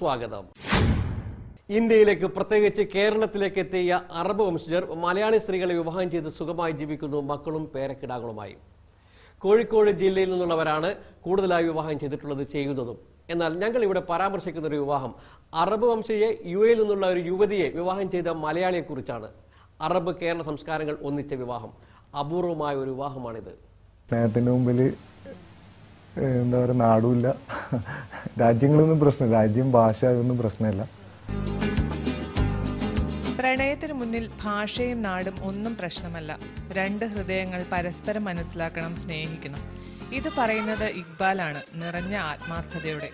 സ്വാഗതം. ഇന്ത്യയിലേക്ക് പ്രത്യേകിച്ച് കേരളത്തിലേക്ക് എത്തിയ അറബ് വംശജർ മലയാളി സ്ത്രീകളെ വിവാഹം ചെയ്ത് സുഖമായി ജീവിക്കുന്നു, മക്കളും പേരക്കിടാങ്ങളുമായി. കോഴിക്കോട് ജില്ലയിൽ നിന്നുള്ളവരാണ് കൂടുതലായി വിവാഹം ചെയ്തിട്ടുള്ളത്, ചെയ്യുന്നതും. എന്നാൽ ഞങ്ങൾ ഇവിടെ പരാമർശിക്കുന്ന ഒരു വിവാഹം അറബ് വംശയെ യുഎയിൽ നിന്നുള്ള ഒരു യുവതിയെ വിവാഹം ചെയ്ത മലയാളിയെ കുറിച്ചാണ്. അറബ് കേരള സംസ്കാരങ്ങൾ ഒന്നിച്ച വിവാഹം, അപൂർവമായ ഒരു വിവാഹമാണിത്. സ്നേഹത്തിന് മുമ്പിൽ എന്താ പറയുക, നാടുമില്ല, രാജ്യങ്ങളൊന്നും പ്രശ്നമില്ല, രാജ്യം ഭാഷ അതൊന്നും പ്രശ്നമില്ല. പ്രണയത്തിന് മുന്നിൽ ഭാഷയും നാടും ഒന്നും പ്രശ്നമല്ല. രണ്ട് ഹൃദയങ്ങൾ പരസ്പരം മനസ്സിലാക്കണം, സ്നേഹിക്കണം. ഇത് പറയുന്നത് ഇക്ബാലാണ്, നിറഞ്ഞ ആത്മാർത്ഥതയോടെ.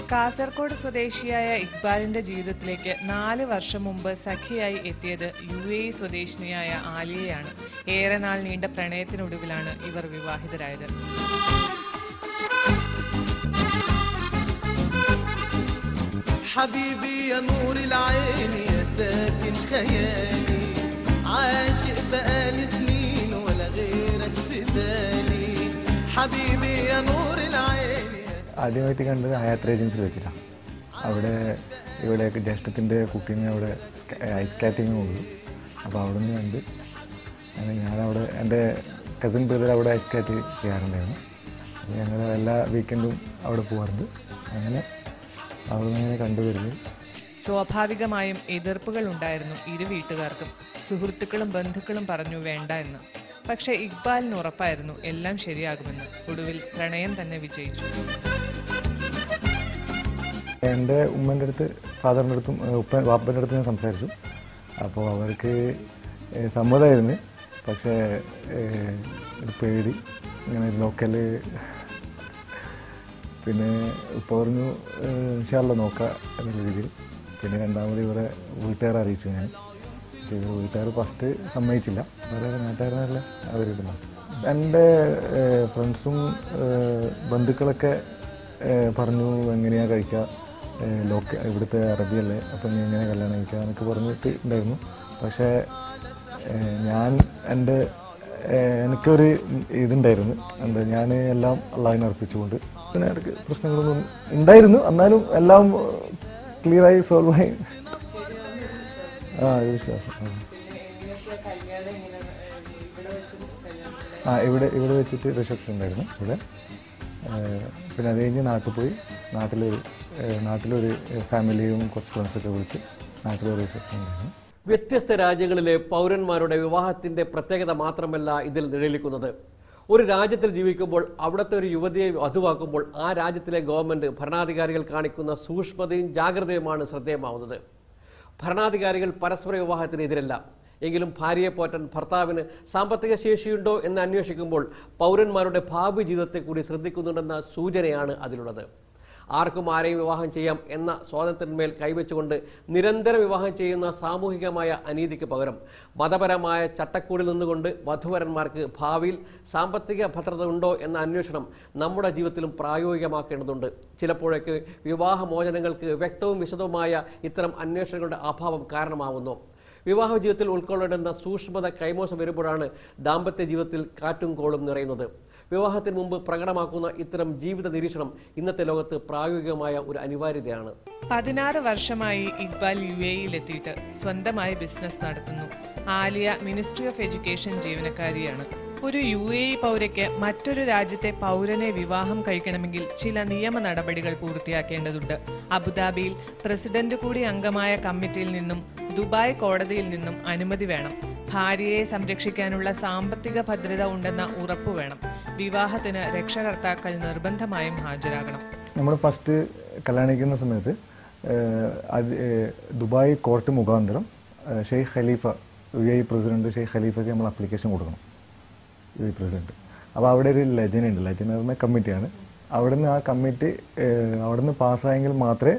കാസർഗോഡ് സ്വദേശിയായ ഇക്ബാലിന്റെ ജീവിതത്തിലേക്ക് 4 വർഷം മുമ്പ് സഖിയായി എത്തിയത് UAE സ്വദേശിനിയായ ആലിയയാണ്. ഏറെ നാൾ നീണ്ട പ്രണയത്തിനൊടുവിലാണ് ഇവർ വിവാഹിതരായത്. حبيبي يا نور العين يا ساكن خيالي عاشق بقالي سنين ولا غيرك في بالي حبيبي يا نور العين. ആദ്യമായിട്ട് കണ്ടത് ഹയാത്ത് ഏജൻസിൽ വെച്ചിട്ടാണ്. അവിടെ ഇവിടെ ജ്യേഷ്ഠത്തിൻ്റെ കുട്ടീനെ അവിടെ ഐസ് സ്കാറ്റിങ് കൊണ്ടു. അപ്പോൾ അവിടെ നിന്ന് കണ്ട് ഞാനവിടെ എൻ്റെ കസിൻ ബ്രദർ അവിടെ ഐസ് സ്കാറ്റ് ചെയ്യാറുണ്ടായിരുന്നു. അപ്പോൾ ഞങ്ങൾ എല്ലാ വീക്കെൻഡും അവിടെ പോകാറുണ്ട്. അങ്ങനെ അവിടെ നിന്ന് അങ്ങനെ കണ്ടുവരുന്നത്. സ്വാഭാവികമായും എതിർപ്പുകൾ ഉണ്ടായിരുന്നു ഇരു വീട്ടുകാർക്കും. സുഹൃത്തുക്കളും ബന്ധുക്കളും പറഞ്ഞു വേണ്ട എന്ന്. പക്ഷെ ഇക്ബാലിന് ഉറപ്പായിരുന്നു എല്ലാം ശരിയാകുമെന്ന്. ഒടുവിൽ പ്രണയം തന്നെ വിജയിച്ചു. എൻ്റെ ഉമ്മൻ്റെ അടുത്ത്, ഫാദറിൻ്റെ അടുത്തും വാപ്പൻ്റെ അടുത്ത് ഞാൻ സംസാരിച്ചു. അപ്പോൾ അവർക്ക് സമ്മതമായിരുന്നു. പക്ഷേ ഒരു പേടി, ഇങ്ങനെ ലോക്കൽ, പിന്നെ ഇപ്പോൾ പറഞ്ഞു ഇൻഷാല്ല നോക്കാം എന്നുള്ള രീതിയിൽ. പിന്നെ രണ്ടാമത് ഇവരെ വീട്ടുകാരെ അറിയിച്ചു ഞാൻ. പക്ഷേ ഇവർ വീട്ടുകാർ ഫസ്റ്റ് സമ്മതിച്ചില്ല. വേറെ നാട്ടുകാരനല്ല അവരിടുന്നു. എൻ്റെ ഫ്രണ്ട്സും ബന്ധുക്കളൊക്കെ പറഞ്ഞു എങ്ങനെയാണ് കഴിക്കുക, ഇവിടുത്തെ അറബിയല്ലേ, അപ്പം നീ എങ്ങനെ കല്യാണം കഴിക്കുക എന്നൊക്കെ പറഞ്ഞിട്ട് ഉണ്ടായിരുന്നു. പക്ഷേ ഞാൻ എനിക്കൊരു ഇതുണ്ടായിരുന്നു, എന്താ, ഞാൻ എല്ലാം അള്ളാഹിനെ അർപ്പിച്ചുകൊണ്ട്. പിന്നെ ഇടയ്ക്ക് പ്രശ്നങ്ങളൊന്നും ഉണ്ടായിരുന്നു, എന്നാലും എല്ലാം ക്ലിയറായി സോൾവായി. ഒരു വിശ്വാസം. ഇവിടെ വെച്ചിട്ട് റിസപ്ഷൻ ഉണ്ടായിരുന്നു ഇവിടെ. പിന്നെ അത് കഴിഞ്ഞ് നാട്ടിൽ പോയി. നാട്ടിലൊരു ഫാമിലിയും കുറച്ച് ഫ്രണ്ട്സൊക്കെ വിളിച്ച് നാട്ടിലൊരു റിസപ്ഷൻ ഉണ്ടായിരുന്നു. വ്യത്യസ്ത രാജ്യങ്ങളിലെ പൗരന്മാരുടെ വിവാഹത്തിന്റെ പ്രത്യേകത മാത്രമല്ല ഇതിൽ നിഴലിക്കുന്നത്. ഒരു രാജ്യത്തിൽ ജീവിക്കുമ്പോൾ അവിടുത്തെ ഒരു യുവതിയെ വധുവാക്കുമ്പോൾ ആ രാജ്യത്തിലെ ഗവൺമെന്റ്, ഭരണാധികാരികൾ കാണിക്കുന്ന സൂക്ഷ്മതയും ജാഗ്രതയുമാണ് ശ്രദ്ധേയമാവുന്നത്. ഭരണാധികാരികൾ പരസ്പര വിവാഹത്തിനെതിരല്ല. എങ്കിലും ഭാര്യയെ പോറ്റാൻ ഭർത്താവിന് സാമ്പത്തിക ശേഷിയുണ്ടോ എന്ന് അന്വേഷിക്കുമ്പോൾ പൗരന്മാരുടെ ഭാവി ജീവിതത്തെ കൂടി ശ്രദ്ധിക്കുന്നുണ്ടെന്ന സൂചനയാണ് അതിലുള്ളത്. ആർക്കും ആരെയും വിവാഹം ചെയ്യാം എന്ന സ്വാതന്ത്ര്യത്തിന്മേൽ കൈവച്ചുകൊണ്ട് നിരന്തരം വിവാഹം ചെയ്യുന്ന സാമൂഹികമായ അനീതിക്ക് പകരം മതപരമായ ചട്ടക്കൂടിൽ നിന്നുകൊണ്ട് വധുവരന്മാർക്ക് ഭാവിയിൽ സാമ്പത്തിക ഭദ്രത ഉണ്ടോ എന്ന അന്വേഷണം നമ്മുടെ ജീവിതത്തിലും പ്രായോഗികമാക്കേണ്ടതുണ്ട്. ചിലപ്പോഴൊക്കെ വിവാഹമോചനങ്ങൾക്ക് വ്യക്തവും വിശദവുമായ ഇത്തരം അന്വേഷണങ്ങളുടെ അഭാവം കാരണമാവുന്നു. വിവാഹ ജീവിതത്തിൽ ഉൾക്കൊള്ളേണ്ടുന്ന സൂക്ഷ്മത കൈമോശം വരുമ്പോഴാണ് ദാമ്പത്യ ജീവിതത്തിൽ കാറ്റും കോളും നിറയുന്നത്. വിവാഹത്തിന് മുമ്പ് പ്രകടമാക്കുന്ന ഇത്തരം ജീവിത നിരീക്ഷണം ഇന്നത്തെ ലോകത്ത് പ്രായോഗികമായ ഒരു അനിവാര്യതയാണ്. 16 വർഷമായി ഇക്ബാൽ UAEയിലെത്തിയിട്ട് സ്വന്തമായി ബിസിനസ് നടത്തുന്നു. ആലിയ മിനിസ്ട്രി ഓഫ് എഡ്യൂക്കേഷൻ ജീവനക്കാരിയാണ്. ഒരു UAE പൗരയ്ക്ക് മറ്റൊരു രാജ്യത്തെ പൗരനെ വിവാഹം കഴിക്കണമെങ്കിൽ ചില നിയമ നടപടികൾ പൂർത്തിയാക്കേണ്ടതുണ്ട്. അബുദാബിയിൽ പ്രസിഡന്റ് കൂടി അംഗമായ കമ്മിറ്റിയിൽ നിന്നും ദുബായ് കോടതിയിൽ നിന്നും അനുമതി വേണം. ഭാര്യയെ സംരക്ഷിക്കാനുള്ള സാമ്പത്തിക ഭദ്രത ഉണ്ടെന്ന ഉറപ്പ് വേണം. വിവാഹത്തിന് രക്ഷകർത്താക്കൾ നിർബന്ധമായും ഹാജരാകണം. നമ്മൾ ഫസ്റ്റ് കല്യാണിക്കുന്ന സമയത്ത് ദുബായ് കോർട്ട് മുഖാന്തരം ഷെയ്ഖ് ഖലീഫ, UAE പ്രസിഡന്റ് ഷെയ്ഖ് ഖലീഫയ്ക്ക് നമ്മൾ അപ്ലിക്കേഷൻ കൊടുക്കണം, UAE പ്രസിഡന്റ്. അപ്പോൾ അവിടെ ഒരു ലെജൻ ഉണ്ട്. ലെജൻ എന്ന് പറഞ്ഞാൽ കമ്മിറ്റിയാണ്. അവിടുന്ന് ആ കമ്മിറ്റി അവിടുന്ന് പാസ്സായെങ്കിൽ മാത്രമേ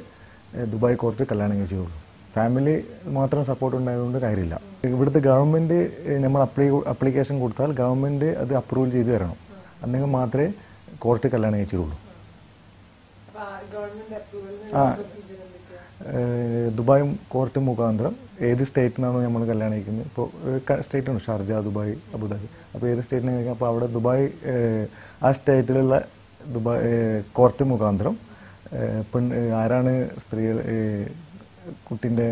ദുബായ് കോർട്ട് കല്യാണം കഴിച്ചുള്ളൂ. ഫാമിലി മാത്രം സപ്പോർട്ട് ഉണ്ടായതുകൊണ്ട് കാര്യമില്ല. ഇവിടുത്തെ ഗവൺമെൻറ് നമ്മൾ അപ്ലിക്കേഷൻ കൊടുത്താൽ ഗവൺമെൻറ് അത് അപ്രൂവൽ ചെയ്ത് തരണം. അല്ലെങ്കിൽ മാത്രമേ കോർട്ട് കല്യാണം കഴിച്ചുള്ളൂ. ദുബായ് കോർട്ട് മുഖാന്തരം ഏത് സ്റ്റേറ്റിൽ നിന്നാണോ നമ്മൾ കല്യാണം കഴിക്കുന്നത്, ഇപ്പോൾ സ്റ്റേറ്റ് ഉണ്ട്, ഷാർജ, ദുബായ്, അബുദാബി. അപ്പോൾ ഏത് സ്റ്റേറ്റിനെ കഴിക്കാം, അപ്പോൾ അവിടെ ദുബായ് ആ സ്റ്റേറ്റിലുള്ള ദുബായ് കോർട്ട് മുഖാന്തരം ആരാണ് സ്ത്രീകൾ കുട്ടീൻ്റെ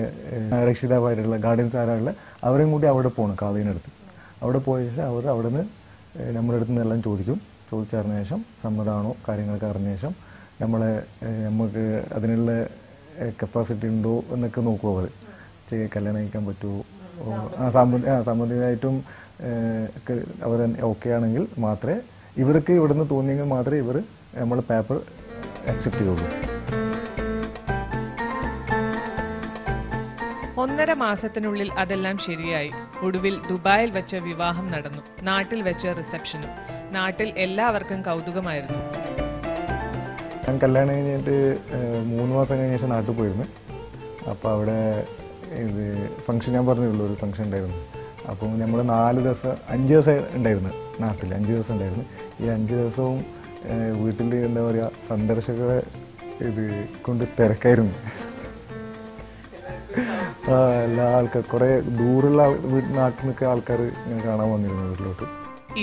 രക്ഷിതാവായിട്ടുള്ള ഗാർഡിയൻസ് ആരാളുള്ള അവരെയും കൂടി അവിടെ പോകണം കാതീനടുത്ത്. അവിടെ പോയ ശേഷം അവർ അവിടെ നിന്ന് നമ്മുടെ അടുത്ത് നിന്നെല്ലാം ചോദിച്ചറിഞ്ഞ ശേഷം സമ്മതമാണോ കാര്യങ്ങളൊക്കെ അറിഞ്ഞ ശേഷം നമുക്ക് അതിനുള്ള കപ്പാസിറ്റി ഉണ്ടോ എന്നൊക്കെ നോക്കും. അവർ കല്യാണം കഴിക്കാൻ പറ്റുമോ, സാമ്പത്തികമായിട്ടും അവർ ഓക്കെ ആണെങ്കിൽ മാത്രമേ ഇവർക്ക് ഇവിടുന്ന് തോന്നിയെങ്കിൽ മാത്രമേ ഇവർ നമ്മൾ പേപ്പർ അക്സെപ്റ്റ് ചെയ്യുള്ളൂ. 1.5 മാസത്തിനുള്ളിൽ അതെല്ലാം ശരിയായി. ഒടുവിൽ ദുബായിൽ വെച്ച് വിവാഹം നടന്നു. നാട്ടിൽ വെച്ച് റിസപ്ഷനും. നാട്ടിൽ എല്ലാവർക്കും കൗതുകമായിരുന്നു. ഞാൻ കല്യാണം കഴിഞ്ഞിട്ട് 3 മാസം കഴിഞ്ഞ ശേഷം നാട്ടിൽ പോയിരുന്നു. അപ്പോൾ അവിടെ ഫംഗ്ഷൻ ഞാൻ പറഞ്ഞുള്ളൂ, ഒരു ഫംഗ്ഷൻ ഉണ്ടായിരുന്നു. അപ്പം നമ്മൾ 5 ദിവസം ഉണ്ടായിരുന്നു നാട്ടിൽ, 5 ദിവസം ഉണ്ടായിരുന്നു. ഈ 5 ദിവസവും വീട്ടിൽ എന്താ പറയുക, സന്ദർശകരെ കൊണ്ട് തിരക്കായിരുന്നു. എല്ലാ ആൾക്കാർ, കുറേ ദൂരമുള്ള നാട്ടിൽ നിന്നൊക്കെ ആൾക്കാർ കാണാൻ വന്നിരുന്നു വീട്ടിലോട്ട്.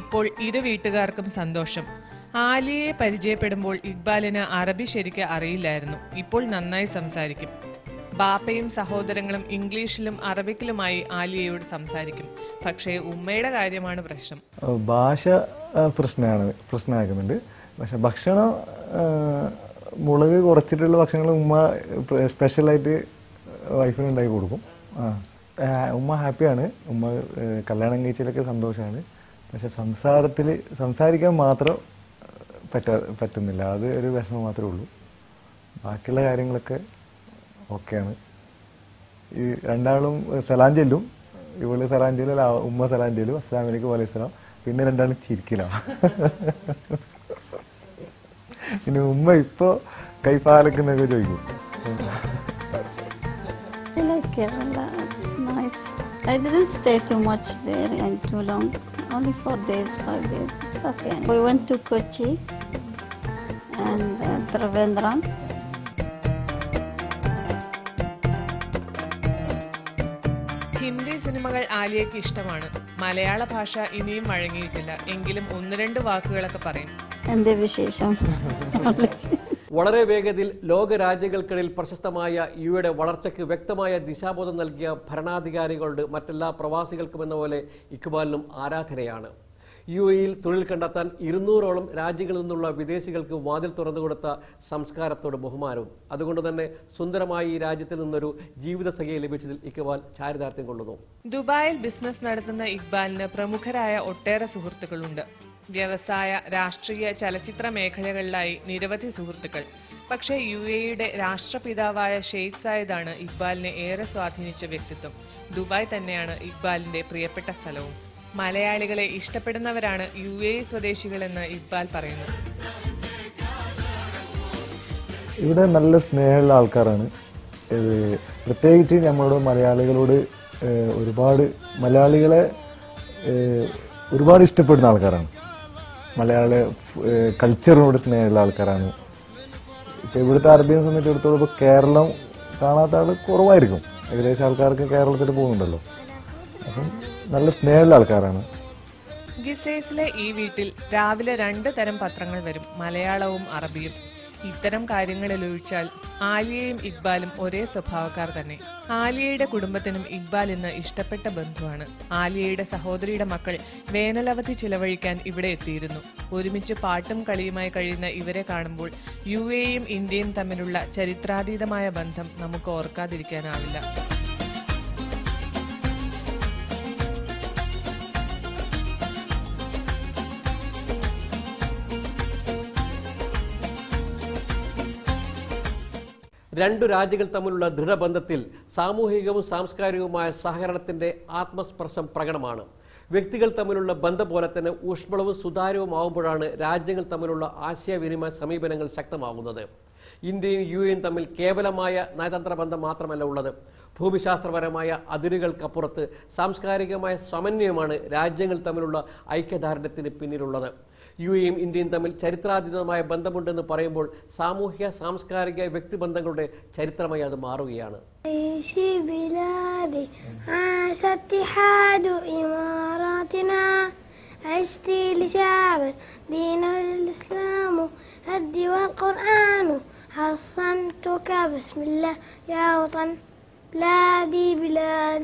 ഇപ്പോൾ ഇരു വീട്ടുകാർക്കും സന്തോഷം. ആലിയയെ പരിചയപ്പെടുമ്പോൾ ഇക്ബാലിന് അറബി ശരിക്ക് അറിയില്ലായിരുന്നു. ഇപ്പോൾ നന്നായി സംസാരിക്കും. ബാപ്പയും സഹോദരങ്ങളും ഇംഗ്ലീഷിലും അറബിക്കിലുമായി ആലിയയോട് സംസാരിക്കും. പക്ഷേ ഉമ്മയുടെ കാര്യമാണ് പ്രശ്നം. ഭാഷ പ്രശ്നമാക്കുന്നുണ്ട്. പക്ഷെ ഭക്ഷണം, മുളക് കുറച്ചിട്ടുള്ള ഭക്ഷണങ്ങൾ ഉമ്മ സ്പെഷ്യലായിട്ട് വൈഫിന് ഉണ്ടാക്കി കൊടുക്കും. ഉമ്മ ഹാപ്പിയാണ്. ഉമ്മ കല്യാണം കഴിച്ചതിലൊക്കെ സന്തോഷമാണ്. പക്ഷെ സംസാരിക്കാൻ മാത്രം പറ്റുന്നില്ല. അത് ഒരു വിഷമം മാത്രമേ ഉള്ളൂ. ബാക്കിയുള്ള കാര്യങ്ങളൊക്കെ ഓക്കെയാണ്. ഈ രണ്ടാളും സലാം ചെല്ലും. ഇവള് സലാം ചെല്ലും, ഉമ്മ സലാം ചെല്ലും, അസ്സലാമു അലൈക്കും വലൈഹിസ്സലാം. പിന്നെ രണ്ടാളും ചിരിക്കില്ല. പിന്നെ ഉമ്മ ഇപ്പൊ കൈപ്പാലക്കുന്നൊക്കെ ചോദിക്കും. I didn't stay too much there and too long. Only 4 days, 5 days. It's okay. We went to Kochi and Trivandrum. Hindi സിനിമകൾ ആലിയയ്ക്ക് ഇഷ്ടമാണ്. മലയാള ഭാഷ ഇനിയും വഴങ്ങിയിട്ടില്ല. എങ്കിലും 1-2 വാക്കുകളൊക്കെ പറയും. എന്ത് വിശേഷം? വളരെ വേഗതയിൽ ലോകരാജ്യങ്ങൾക്കിടയിൽ പ്രശസ്തമായ യുഎയുടെ വളർച്ചയ്ക്ക് വ്യക്തമായ ദിശാബോധം നൽകിയ ഭരണാധികാരികളുടെ മറ്റെല്ലാ പ്രവാസികൾക്കുമെന്ന പോലെ ഇക്ബാലിനും ആരാധനയാണ്. യുഎഇയിൽ തൊഴിൽ കണ്ടെത്താൻ 200ഓളം രാജ്യങ്ങളിൽ നിന്നുള്ള വിദേശികൾക്ക് വാതിൽ തുറന്നുകൊടുത്ത സംസ്കാരത്തോട് ബഹുമാനവും. അതുകൊണ്ട് തന്നെ സുന്ദരമായി ഈ രാജ്യത്തിൽ നിന്നൊരു ജീവിതസഖിയെ ലഭിച്ചതിൽ ഇക്ബാൽ ചാരിതാർത്ഥ്യം കൊള്ളുന്നു. ദുബായിൽ ബിസിനസ് നടത്തുന്ന ഇക്ബാലിന് പ്രമുഖരായ ഒട്ടേറെ സുഹൃത്തുക്കളുണ്ട്. വ്യവസായ, രാഷ്ട്രീയ, ചലച്ചിത്ര മേഖലകളിലായി നിരവധി സുഹൃത്തുക്കൾ. പക്ഷേ യുഎഇയുടെ രാഷ്ട്രപിതാവായ ഷെയ്ഖ് സായിദാണ് ഇക്ബാലിനെ ഏറെ സ്വാധീനിച്ച വ്യക്തിത്വം. ദുബായ് തന്നെയാണ് ഇക്ബാലിന്റെ പ്രിയപ്പെട്ട സ്ഥലവും. മലയാളികളെ ഇഷ്ടപ്പെടുന്നവരാണ് യുഎഇ സ്വദേശികളെന്ന് ഇക്ബാൽ പറയുന്നു. ഇവിടെ നല്ല സ്നേഹമുള്ള ആൾക്കാരാണ്. പ്രത്യേകിച്ച് നമ്മളോട് മലയാളികളോട് മലയാളികളെ ഒരുപാട് ഇഷ്ടപ്പെടുന്ന ആൾക്കാരാണ്. മലയാള കൾച്ചറിനോട് സ്നേഹമുള്ള ആൾക്കാരാണ്. ഇപ്പം ഇവിടുത്തെ അറബിയെ സംബന്ധിച്ചിടത്തോളം ഇപ്പോൾ കേരളം കാണാത്ത ആൾ കുറവായിരിക്കും. ഏകദേശം ആൾക്കാർക്ക് കേരളത്തിൽ പോകുന്നുണ്ടല്ലോ. അപ്പം നല്ല സ്നേഹമുള്ള ആൾക്കാരാണ്. ഗിസേസിലെ ഈ വീട്ടിൽ രാവിലെ 2 തരം പത്രങ്ങൾ വരും, മലയാളവും അറബിയും. ഇത്തരം കാര്യങ്ങളിൽ ഒഴിച്ചാൽ ആലിയയും ഇക്ബാലും ഒരേ സ്വഭാവക്കാർ തന്നെ. ആലിയയുടെ കുടുംബത്തിനും ഇക്ബാൽ ഇന്ന് ഇഷ്ടപ്പെട്ട ബന്ധുവാണ്. ആലിയയുടെ സഹോദരിയുടെ മക്കൾ വേനലവധി ചിലവഴിക്കാൻ ഇവിടെ എത്തിയിരുന്നു. ഒരുമിച്ച് പാട്ടും കളിയുമായി കഴിയുന്ന ഇവരെ കാണുമ്പോൾ യുഎഇയും ഇന്ത്യയും തമ്മിലുള്ള ചരിത്രാതീതമായ ബന്ധം നമുക്ക് ഓർക്കാതിരിക്കാനാവില്ല. രണ്ടു രാജ്യങ്ങൾ തമ്മിലുള്ള ദൃഢബന്ധത്തിൽ സാമൂഹികവും സാംസ്കാരികവുമായ സഹകരണത്തിന്റെ ആത്മസ്പർശം പ്രകടമാണ്. വ്യക്തികൾ തമ്മിലുള്ള ബന്ധം പോലെ തന്നെ ഊഷ്മളവും സുതാര്യവുമാവുമ്പോഴാണ് രാജ്യങ്ങൾ തമ്മിലുള്ള ആശയവിനിമയ സമീപനങ്ങൾ ശക്തമാകുന്നത്. ഇന്ത്യയും യുഎഇയും തമ്മിൽ കേവലമായ നയതന്ത്ര ബന്ധം മാത്രമല്ല ഉള്ളത്. ഭൂമിശാസ്ത്രപരമായ അതിരുകൾക്കപ്പുറത്ത് സാംസ്കാരികമായ സമന്വയമാണ് രാജ്യങ്ങൾ തമ്മിലുള്ള ഐക്യദാർഢ്യത്തിന് പിന്നിലുള്ളത്. യുഎഇയും ഇന്ത്യയും തമ്മിൽ ചരിത്രാതീതമായ ബന്ധമുണ്ടെന്ന് പറയുമ്പോൾ സാമൂഹ്യ സാംസ്കാരിക വ്യക്തിബന്ധങ്ങളുടെ ചരിത്രമായി അത് മാറുകയാണ്. هدي والقرآن حصنتك بسم الله يا وطن بلادي بلادي